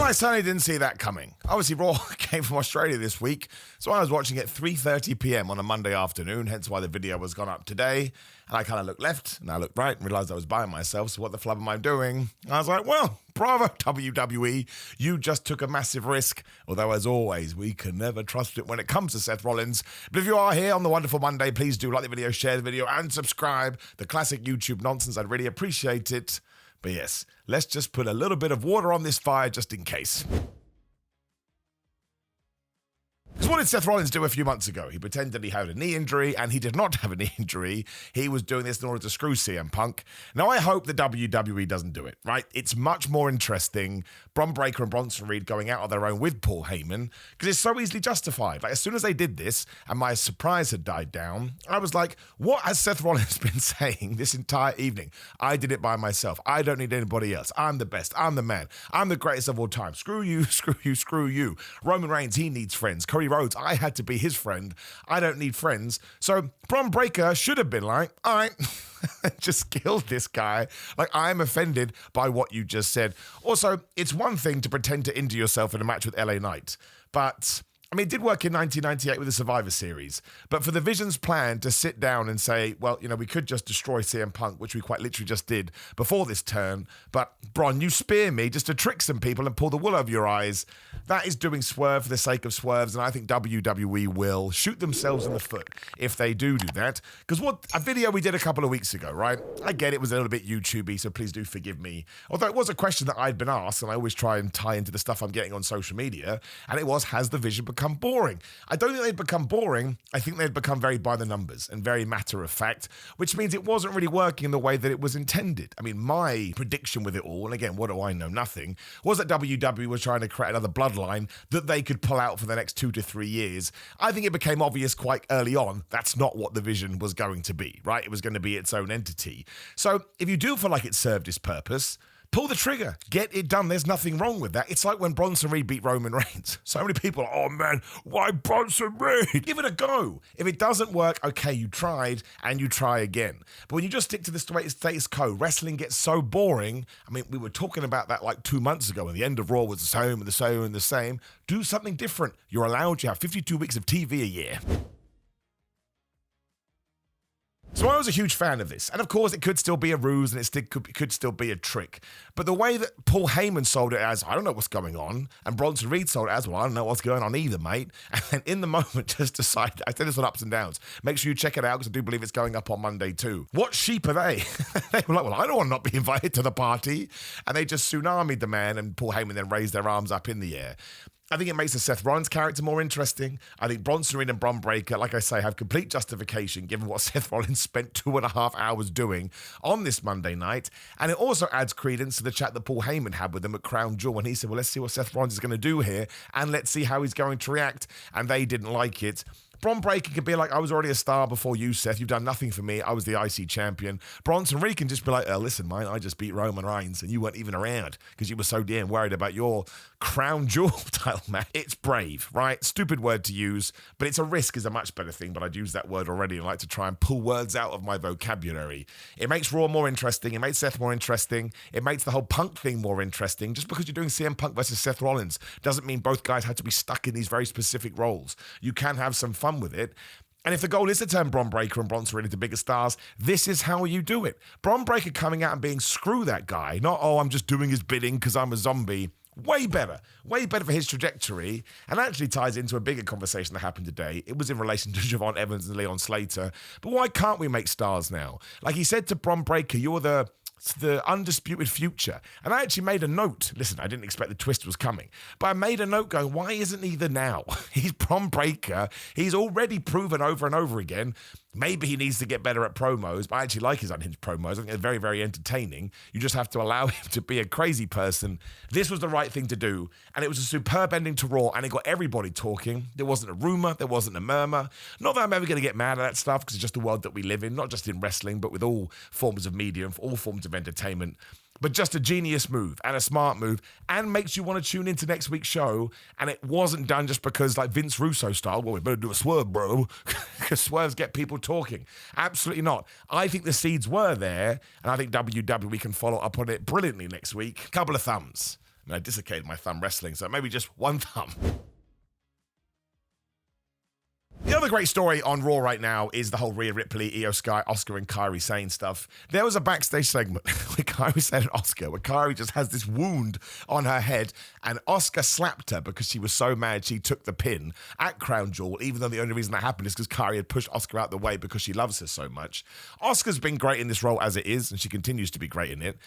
I certainly didn't see that coming. Obviously, Raw came from Australia this week, so I was watching it 3:30 p.m. on a Monday afternoon, hence why the video was gone up today. And I kind of looked left, and I looked right, and realized I was by myself, so what the flub am I doing? And I was like, well, bravo, WWE. You just took a massive risk, although, as always, we can never trust it when it comes to Seth Rollins. But if you are here on the wonderful Monday, please do like the video, share the video, and subscribe. The classic YouTube nonsense, I'd really appreciate it. But yes, let's just put a little bit of water on this fire just in case. Because what did Seth Rollins do a few months ago? He pretended he had a knee injury, and he did not have a knee injury. He was doing this in order to screw CM Punk. Now, I hope the WWE doesn't do it, right? It's much more interesting, Bron Breakker and Bronson Reed going out on their own with Paul Heyman, because it's so easily justified. Like, as soon as they did this, and my surprise had died down, I was like, what has Seth Rollins been saying this entire evening? I did it by myself. I don't need anybody else. I'm the best. I'm the man. I'm the greatest of all time. Screw you, screw you, screw you. Roman Reigns, he needs friends. Cody Rhodes, I had to be his friend. I don't need friends. So Bron Breakker should have been like, all right, just kill this guy. Like, I'm offended by what you just said. Also, it's one thing to pretend to injure yourself in a match with LA Knight, but I mean, it did work in 1998 with the Survivor Series, but for the Vision's plan to sit down and say, well, you know, we could just destroy CM Punk, which we quite literally just did before this turn, but Bron, you spear me just to trick some people and pull the wool over your eyes. That is doing swerve for the sake of swerves, and I think WWE will shoot themselves in the foot if they do that. Because what a video we did a couple of weeks ago, right? I get it was a little bit YouTubey, so please do forgive me. Although it was a question that I'd been asked, and I always try and tie into the stuff I'm getting on social media, and it was, has the Vision become boring? I don't think they'd become boring. I think they'd become very by the numbers and very matter of fact, which means it wasn't really working in the way that it was intended. I mean, my prediction with it all, and again, what do I know? Nothing, was that WWE was trying to create another bloodline that they could pull out for the next 2 to 3 years. I think it became obvious quite early on that's not what the Vision was going to be, right? It was going to be its own entity. So if you do feel like it served its purpose, pull the trigger. Get it done. There's nothing wrong with that. It's like when Bronson Reed beat Roman Reigns. So many people are, oh man, why Bronson Reed? Give it a go. If it doesn't work, okay, you tried and you try again. But when you just stick to the status quo, wrestling gets so boring. I mean, we were talking about that like 2 months ago, and the end of Raw was the same and the same and the same. Do something different. You're allowed. You have 52 weeks of TV a year. So I was a huge fan of this. And of course, it could still be a ruse and it could still be a trick. But the way that Paul Heyman sold it as, I don't know what's going on, and Bronson Reed sold it as, well, I don't know what's going on either, mate. And then in the moment, just decided, I said this on Ups and Downs, make sure you check it out because I do believe it's going up on Monday too. What sheep are they? They were like, well, I don't want to not be invited to the party. And they just tsunamied the man, and Paul Heyman then raised their arms up in the air. I think it makes the Seth Rollins character more interesting. I think Bronson Reed and Bron Breakker, like I say, have complete justification given what Seth Rollins spent 2.5 hours doing on this Monday night. And it also adds credence to the chat that Paul Heyman had with them at Crown Jewel when he said, well, let's see what Seth Rollins is going to do here and let's see how he's going to react. And they didn't like it. Bron Breakker can be like, I was already a star before you, Seth. You've done nothing for me. I was the IC champion. Bronson Reed can just be like, oh, listen, mate, I just beat Roman Reigns and you weren't even around because you were so damn worried about your Crown Jewel title match. It's brave, right? Stupid word to use, but it's a risk is a much better thing, but I'd used that word already and like to try and pull words out of my vocabulary. It makes Raw more interesting. It makes Seth more interesting. It makes the whole Punk thing more interesting. Just because you're doing CM Punk versus Seth Rollins doesn't mean both guys have to be stuck in these very specific roles. You can have some fun with it. And if the goal is to turn Bron Breakker and Bronson Reed into bigger stars, this is how you do it. Bron Breakker coming out and being, screw that guy. Not, oh, I'm just doing his bidding because I'm a zombie. Way better for his trajectory, and actually ties into a bigger conversation that happened today. It was in relation to Javon Evans and Leon Slater. But why can't we make stars now? Like he said to Bron Breakker, you're the undisputed future. And I actually made a note. Listen, I didn't expect the twist was coming, but I made a note going, why isn't he the now? He's Bron Breakker. He's already proven over and over again. Maybe he needs to get better at promos, but I actually like his unhinged promos. I think they're very, very entertaining. You just have to allow him to be a crazy person. This was the right thing to do, and it was a superb ending to Raw, and it got everybody talking. There wasn't a rumor, there wasn't a murmur. Not that I'm ever going to get mad at that stuff, because it's just the world that we live in, not just in wrestling, but with all forms of media and all forms of entertainment. But just a genius move and a smart move, and makes you want to tune into next week's show. And it wasn't done just because, like Vince Russo style, well, we better do a swerve, bro, because swerves get people talking. Absolutely not. I think the seeds were there, and I think WWE can follow up on it brilliantly next week. Couple of thumbs. And I dislocated my thumb wrestling, so maybe just one thumb. The other great story on Raw right now is the whole Rhea Ripley, Io Sky, Asuka, and Kairi Sane stuff. There was a backstage segment with Kairi Sane and Asuka where Kairi just has this wound on her head, and Asuka slapped her because she was so mad she took the pin at Crown Jewel, even though the only reason that happened is because Kairi had pushed Asuka out the way because she loves her so much. Asuka's been great in this role as it is, and she continues to be great in it.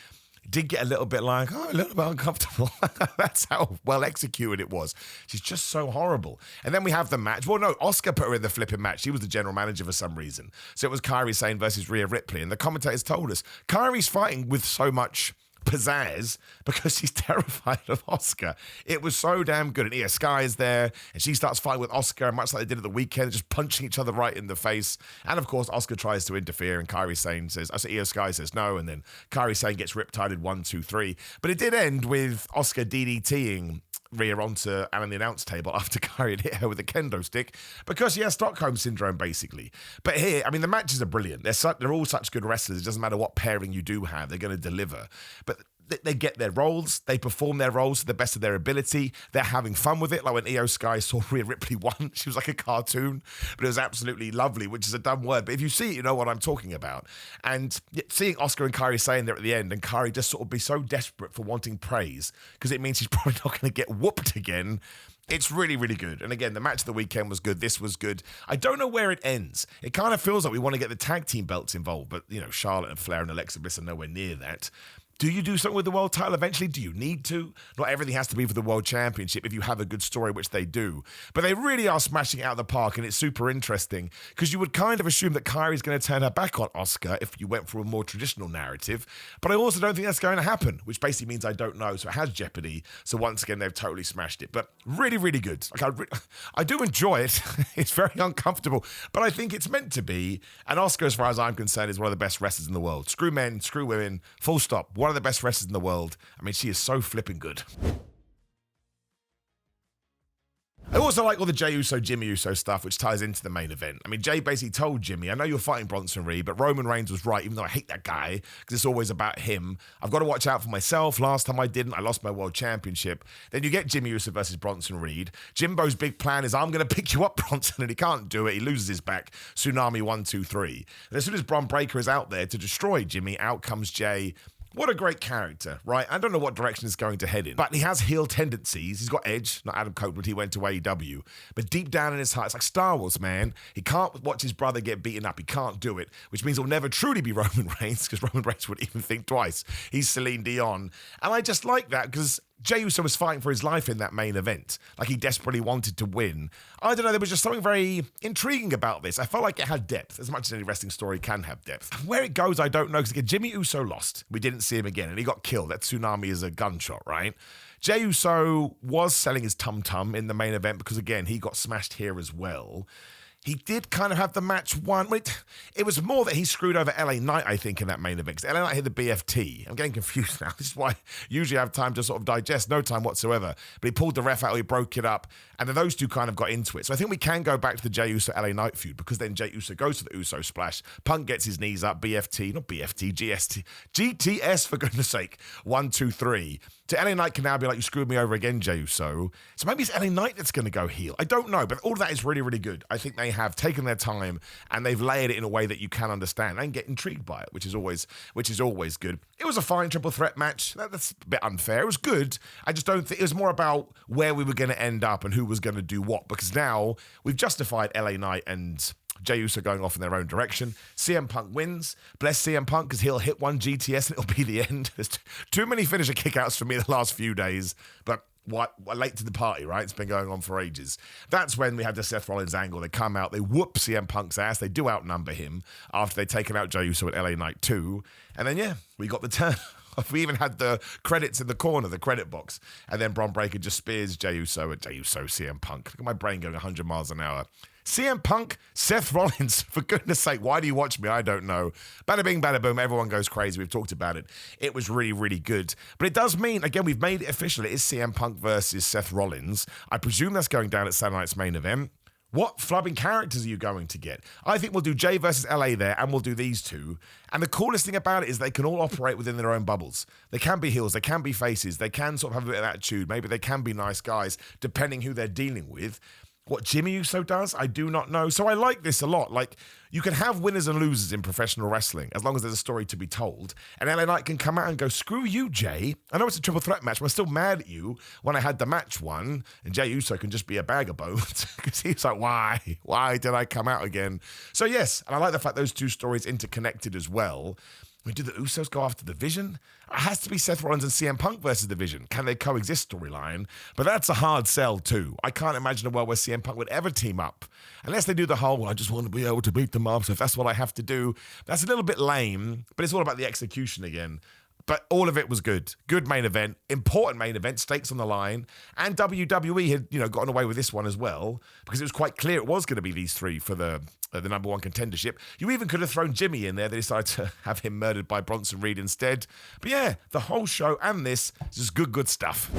Did get a little bit like, a little bit uncomfortable. That's how well executed it was. She's just so horrible. And then we have the match. Well, no, Asuka put her in the flipping match. She was the general manager for some reason. So it was Kairi Sane versus Rhea Ripley. And the commentators told us, Kairi's fighting with so much pizzazz because she's terrified of Asuka. It was so damn good. And Io Sky is there, and she starts fighting with Asuka, much like they did at the weekend, just punching each other right in the face. And of course, Asuka tries to interfere, and Kairi Sane says, Io Sky says no, and then Kairi Sane gets riptided 1, 2, 3. But it did end with Asuka DDTing Rhea onto Alan the announce table after Kairi had hit her with a kendo stick because she has Stockholm syndrome, basically. But here, I mean, the matches are brilliant. They're all such good wrestlers. It doesn't matter what pairing you do have, they're going to deliver. But they get their roles, they perform their roles to the best of their ability, they're having fun with it. Like when Io Sky saw Rhea Ripley won, she was like a cartoon, but it was absolutely lovely, which is a dumb word, but if you see it, you know what I'm talking about. And seeing Asuka and Kairi Sane there at the end, and Kairi just sort of be so desperate for wanting praise, because it means she's probably not going to get whooped again. It's really, really good. And again, the match of the weekend was good. This was good. I don't know where it ends. It kind of feels like we want to get the tag team belts involved, but, Charlotte and Flair and Alexa Bliss are nowhere near that. Do you do something with the world title eventually? Do you need to? Not everything has to be for the world championship if you have a good story, which they do. But they really are smashing it out of the park, and it's super interesting because you would kind of assume that Kairi's going to turn her back on Asuka if you went for a more traditional narrative. But I also don't think that's going to happen, which basically means I don't know. So it has jeopardy. So once again, they've totally smashed it. But really, really good. I do enjoy it. It's very uncomfortable, but I think it's meant to be. And Asuka, as far as I'm concerned, is one of the best wrestlers in the world. Screw men, screw women, full stop. One of the best wrestlers in the world. I mean, she is so flipping good. I also like all the Jey Uso, Jimmy Uso stuff, which ties into the main event. I mean, Jey basically told Jimmy, I know you're fighting Bronson Reed, but Roman Reigns was right, even though I hate that guy, because it's always about him. I've got to watch out for myself. Last time I didn't, I lost my world championship. Then you get Jimmy Uso versus Bronson Reed. Jimbo's big plan is, I'm going to pick you up, Bronson, and he can't do it. He loses his back. Tsunami 1, 2, 3. And as soon as Bron Breakker is out there to destroy Jimmy, out comes Jey. What a great character, right? I don't know what direction it's going to head in, but he has heel tendencies. He's got edge, not Adam Copeland. He went to AEW. But deep down in his heart, it's like Star Wars, man. He can't watch his brother get beaten up. He can't do it, which means he'll never truly be Roman Reigns, because Roman Reigns wouldn't even think twice. He's Celine Dion. And I just like that, because Jey Uso was fighting for his life in that main event. Like, he desperately wanted to win. I don't know, there was just something very intriguing about this. I felt like it had depth, as much as any wrestling story can have depth. Where it goes, I don't know, because again, Jimmy Uso lost. We didn't see him again, and he got killed. That Tsunami is a gunshot, right? Jey Uso was selling his tum-tum in the main event, because again, he got smashed here as well. He did kind of have the match won. It was more that he screwed over LA Knight, I think, in that main event. Because LA Knight hit the BFT. I'm getting confused now. This is why usually I have time to sort of digest. No time whatsoever. But he pulled the ref out, he broke it up. And then those two kind of got into it. So I think we can go back to the Jey Uso LA Knight feud, because then Jey Uso goes to the Uso splash. Punk gets his knees up. BFT, not BFT, GST. GTS, for goodness sake. 1, 2, 3. So LA Knight can now be like, you screwed me over again, Jey Uso. So maybe it's LA Knight that's going to go heel. I don't know, but all of that is really, really good. I think they have taken their time and they've layered it in a way that you can understand and get intrigued by it, which is always good. It was a fine triple threat match. That's a bit unfair. It was good. I just don't think it was more about where we were going to end up and who was going to do what, because now we've justified LA Knight and Jey Uso going off in their own direction. CM Punk wins. Bless CM Punk, because he'll hit one GTS and it'll be the end. There's too many finisher kickouts for me the last few days, but what late to the party, right? It's been going on for ages. That's when we had the Seth Rollins angle. They come out, they whoop CM Punk's ass. They do outnumber him after they've taken out Jey Uso at LA Knight 2. And then, we got the turn. We even had the credits in the corner, the credit box. And then Bron Breakker just spears Jey Uso at Jey Uso, CM Punk. Look at my brain going 100 miles an hour. CM Punk, Seth Rollins, for goodness sake, why do you watch me? I don't know. Bada bing, bada boom, everyone goes crazy. We've talked about it. It was really, really good. But it does mean, again, we've made it official. It is CM Punk versus Seth Rollins. I presume that's going down at Saturday night's main event. What flubbing characters are you going to get? I think we'll do Jay versus LA there, and we'll do these two. And the coolest thing about it is they can all operate within their own bubbles. They can be heels, they can be faces, they can sort of have a bit of attitude. Maybe they can be nice guys, depending who they're dealing with. What Jimmy Uso does, I do not know. So I like this a lot. Like, you can have winners and losers in professional wrestling as long as there's a story to be told. And LA Knight can come out and go, screw you, Jay. I know it's a triple threat match, but I'm still mad at you when I had the match won. And Jay Uso can just be a bag of bones because he's like, why? Why did I come out again? So yes, and I like the fact those two stories interconnected as well. I mean, do the Usos go after the Vision? It has to be Seth Rollins and CM Punk versus the Vision. Can they coexist storyline? But that's a hard sell too. I can't imagine a world where CM Punk would ever team up. Unless they do the whole, well, I just want to be able to beat them up, so if that's what I have to do. That's a little bit lame, but it's all about the execution again. But all of it was good. Good main event, important main event, stakes on the line. And WWE had, gotten away with this one as well because it was quite clear it was going to be these three for the number one contendership. You even could have thrown Jimmy in there. They decided to have him murdered by Bronson Reed instead. But yeah, the whole show and this is just good stuff.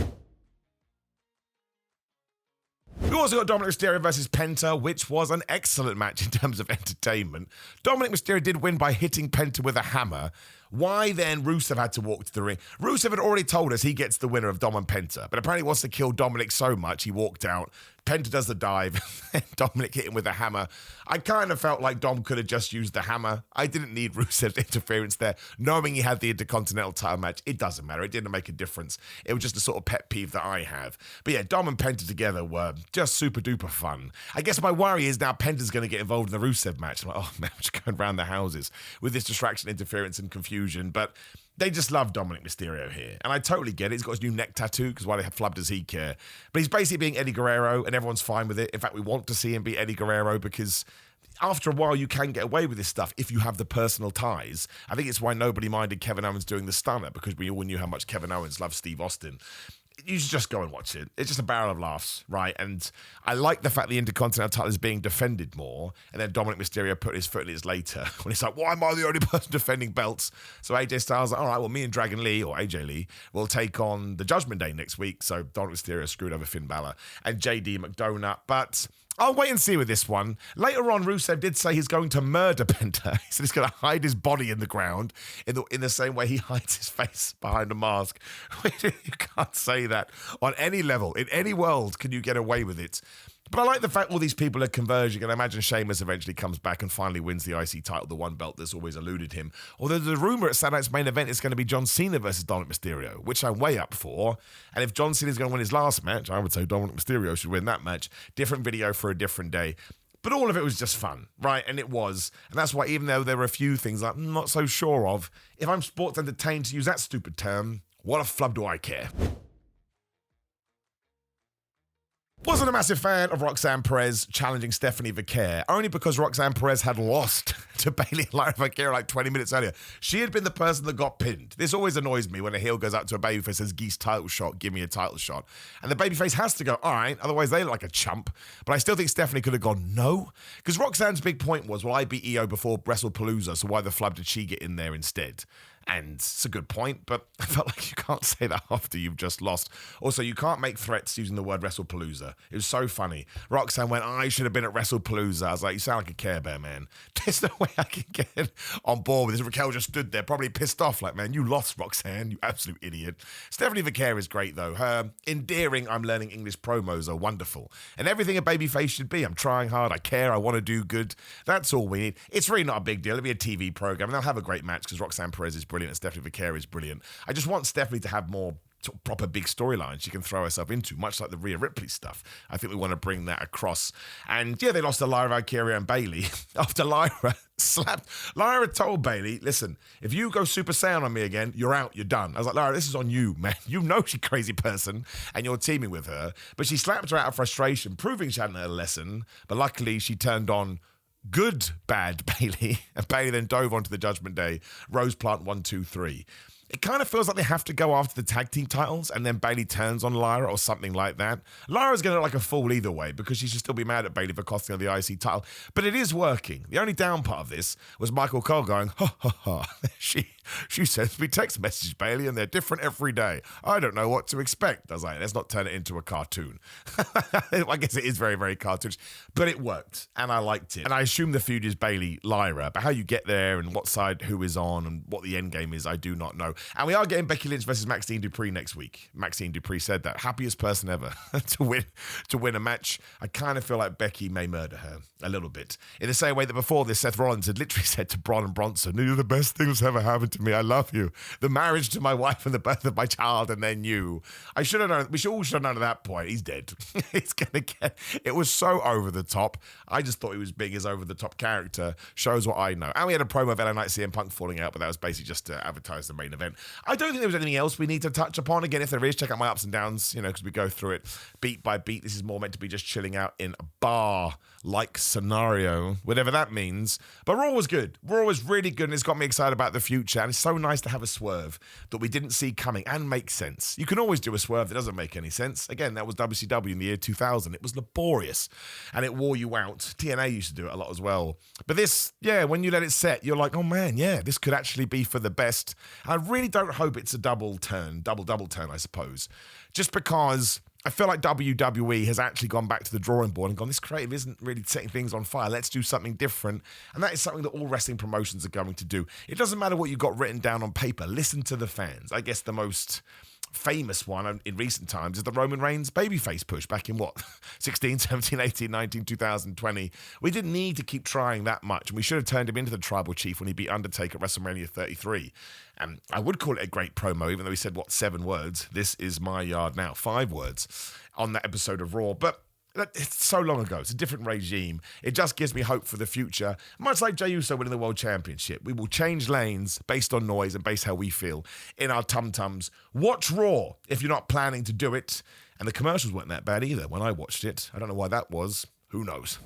We also got Dominic Mysterio versus Penta, which was an excellent match in terms of entertainment. Dominic Mysterio did win by hitting Penta with a hammer. Why then Rusev had to walk to the ring? Rusev had already told us he gets the winner of Dom and Penta, but apparently wants to kill Dominic so much he walked out. Penta does the dive, and Dominic hit him with a hammer. I kind of felt like Dom could have just used the hammer. I didn't need Rusev's interference there. Knowing he had the Intercontinental title match, it doesn't matter. It didn't make a difference. It was just a sort of pet peeve that I have. But yeah, Dom and Penta together were just super duper fun. I guess my worry is now Penta's going to get involved in the Rusev match. I'm like, oh man, I'm just going around the houses with this distraction, interference, and confusion. But they just love Dominic Mysterio here. And I totally get it. He's got his new neck tattoo, because why the flub does he care? But he's basically being Eddie Guerrero, and everyone's fine with it. In fact, we want to see him be Eddie Guerrero, because after a while, you can get away with this stuff if you have the personal ties. I think it's why nobody minded Kevin Owens doing the stunner, because we all knew how much Kevin Owens loved Steve Austin. You should just go and watch it. It's just a barrel of laughs, right? And I like the fact the Intercontinental title is being defended more. And then Dominic Mysterio put his foot in it later when he's like, why am I the only person defending belts? So AJ Styles like, all right, well, me and Dragon Lee, or AJ Lee, will take on the Judgment Day next week. So Dominic Mysterio screwed over Finn Balor and JD McDonough. But I'll wait and see with this one. Later on, Rusev did say he's going to murder Penta. He said he's going to hide his body in the ground in the same way he hides his face behind a mask. You can't say that on any level. In any world can you get away with it. But I like the fact all these people are converging, and I imagine Sheamus eventually comes back and finally wins the IC title, the one belt that's always eluded him. Although the rumor at Saturday's main event is going to be John Cena versus Dominic Mysterio, which I'm way up for. And if John Cena's going to win his last match, I would say Dominic Mysterio should win that match. Different video for a different day. But all of it was just fun, right? And it was. And that's why even though there were a few things I'm not so sure of, if I'm sports entertained, to use that stupid term, what a flub do I care? Wasn't a massive fan of Roxanne Perez challenging Stephanie Vaquer, only because Roxanne Perez had lost to Bayley and Lyra Vaquer like 20 minutes earlier. She had been the person that got pinned. This always annoys me when a heel goes out to a babyface and says, Geese title shot, give me a title shot. And the babyface has to go, all right, otherwise they look like a chump. But I still think Stephanie could have gone, no. Because Roxanne's big point was, well, I beat EO before WrestlePalooza, so why the flub did she get in there instead? And it's a good point, but I felt like you can't say that after you've just lost. Also, you can't make threats using the word WrestlePalooza. It was so funny. Roxanne went, I should have been at WrestlePalooza. I was like, you sound like a Care Bear, man. There's no way I can get on board with this. Raquel just stood there, probably pissed off, like, man, you lost, Roxanne, you absolute idiot. Stephanie Vaquer is great, though. Her endearing I'm learning English promos are wonderful. And everything a babyface should be. I'm trying hard, I care, I want to do good. That's all we need. It's really not a big deal. It'll be a TV program, and they'll have a great match because Roxanne Perez is brilliant and Stephanie Vaquer is brilliant. I just want Stephanie to have more sort of proper big storylines she can throw herself into, much like the Rhea Ripley stuff. I think we want to bring that across. And yeah, they lost to Lyra Valkyria and Bayley after Lyra slapped. Lyra told Bayley, listen, if you go Super Saiyan on me again, you're out, you're done. I was like, Lyra, this is on you, man. You know she's a crazy person and you're teaming with her. But she slapped her out of frustration, proving she hadn't learned a lesson. But luckily she turned on good, bad Bayley, and Bayley then dove onto the Judgment Day. Rose Plant 1, 2, 3. It kind of feels like they have to go after the tag team titles, and then Bayley turns on Lyra or something like that. Lyra's going to look like a fool either way, because she should still be mad at Bayley for costing her the IC title. But it is working. The only down part of this was Michael Cole going, ha ha ha. She sends me text messages, Bailey, and they're different every day. I don't know what to expect. I was like, let's not turn it into a cartoon. I guess it is very, very cartoonish, but it worked, and I liked it. And I assume the feud is Bailey-Lyra, but how you get there and what side who is on and what the end game is, I do not know. And we are getting Becky Lynch versus Maxine Dupree next week. Maxine Dupree said that. Happiest person ever to win a match. I kind of feel like Becky may murder her a little bit. In the same way that before this, Seth Rollins had literally said to Bron and Bronson, "You're the best thing that's ever happened to me. I love you. The marriage to my wife and the birth of my child, and then you." I should have known. We all should have known at that point. He's dead. It was so over the top. I just thought he was big as over the top character. Shows what I know. And we had a promo of LA Knight CM Punk falling out, but that was basically just to advertise the main event. I don't think there was anything else we need to touch upon. Again, if there is, check out my ups and downs, because we go through it beat by beat. This is more meant to be just chilling out in a bar-like scenario, whatever that means. But Raw was good. Raw was really good, and it's got me excited about the future. And it's so nice to have a swerve that we didn't see coming and make sense. You can always do a swerve that doesn't make any sense. Again, that was WCW in the year 2000. It was laborious, and it wore you out. TNA used to do it a lot as well. But this, when you let it set, you're like, oh man, this could actually be for the best. I really don't hope it's a double turn, I suppose. Just because I feel like WWE has actually gone back to the drawing board and gone, this creative isn't really setting things on fire. Let's do something different. And that is something that all wrestling promotions are going to do. It doesn't matter what you got written down on paper. Listen to the fans. I guess the most famous one in recent times is the Roman Reigns babyface push back in 16, 17, 18, 19, 2020. We didn't need to keep trying that much, and we should have turned him into the tribal chief when he beat Undertaker at WrestleMania 33. And I would call it a great promo, even though he said, 7 words? This is my yard now. 5 words on that episode of Raw. But it's so long ago. It's a different regime. It just gives me hope for the future. Much like Jey Uso winning the World Championship. We will change lanes based on noise and based how we feel in our tum-tums. Watch Raw if you're not planning to do it. And the commercials weren't that bad either when I watched it. I don't know why that was. Who knows?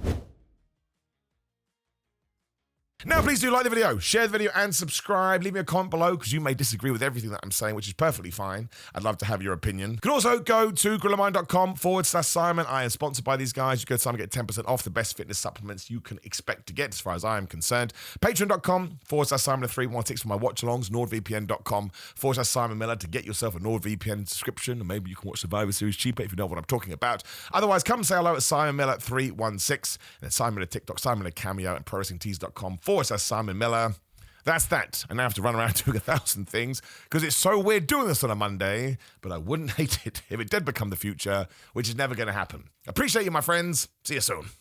Now, please do like the video, share the video, and subscribe. Leave me a comment below because you may disagree with everything that I'm saying, which is perfectly fine. I'd love to have your opinion. You can also go to grillermind.com/Simon. I am sponsored by these guys. You go to Simon, get 10% off the best fitness supplements you can expect to get, as far as I am concerned. Patreon.com/Simon316 for my watch-alongs. NordVPN.com/Simon Miller to get yourself a NordVPN subscription, and maybe you can watch Survivor Series cheaper if you know what I'm talking about. Otherwise, come say hello at Simon Miller 316, and then Simon Miller TikTok, Simon Miller Cameo, and ProWrestlingTees.com/Simon Miller. That's that. I now have to run around doing 1,000 things because it's so weird doing this on a Monday, but I wouldn't hate it if it did become the future, which is never going to happen. Appreciate you, my friends. See you soon.